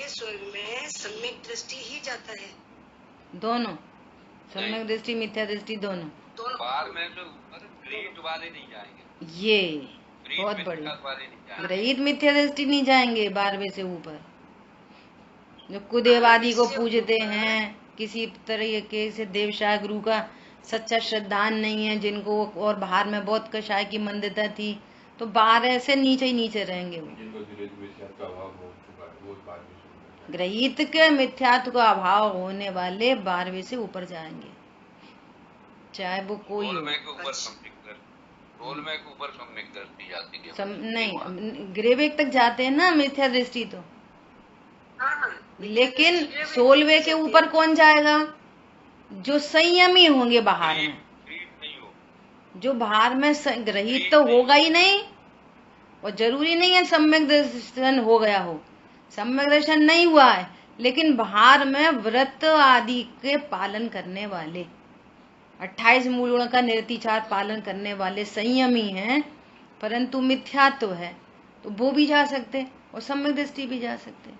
स्वर्ग में सम्यक दृष्टि ही जाता है। दोनों, सम्यक दृष्टि मिथ्या दृष्टि दोनों। बाहर में जो ग्रेड वाले नहीं जाएंगे, ये बहुत बढ़िया। ग्रहित मिथ्या दृष्टि नहीं जाएंगे 12वें से ऊपर। जो कुदेवादी को पूजते हैं, किसी तरीके से देवशाह गुरु का सच्चा श्रद्धान नहीं है, जिनको और बाहर में बहुत कषाय की मंदिरता थी, तो 12 से नीचे ही नीचे रहेंगे वो। ग्रहित के मिथ्यात्व का अभाव होने वाले 12वें से ऊपर जाएंगे, चाहे वो कोई हो। नहीं, ग्रेवेक तक जाते हैं ना मिथ्या दृष्टि तो। लेकिन 16वें के ऊपर कौन जाएगा? जो संयमी होंगे बाहर में। जो बाहर में ग्रहित तो होगा ही नहीं, और जरूरी नहीं है सम्यक दर्शन हो गया हो। सम्यक दर्शन नहीं हुआ है, लेकिन बाहर में व्रत आदि के पालन करने वाले, 28 मूलों का निर्तिचार पालन करने वाले संयमी हैं, परंतु मिथ्यात्व है, तो वो भी जा सकते और सम्यक दृष्टि भी जा सकते।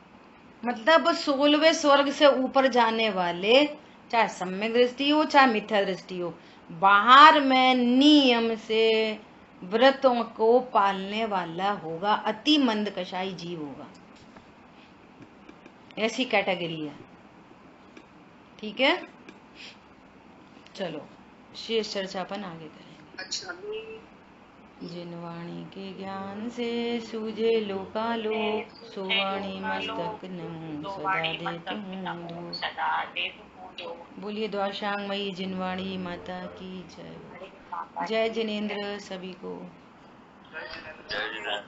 मतलब 16वें स्वर्ग से ऊपर जाने वाले, चाहे सम्यक दृष्टि हो चाहे मिथ्या दृष्टि हो, बाहर में नियम से व्रतों को पालने वाला होगा, अति मंद कषाई जीव होगा। ऐसी कैटेगरी है। ठीक है, चलो शेष चर्चा अपन आगे करेंगे। अच्छा, जिन वाणी के ज्ञान से सूझे लोकालोक, सुवाणी मस्तक नमो सदा देतु। बोलिए द्वारशांगमयी जिनवाणी माता की जय। जय जिनेन्द्र सभी को।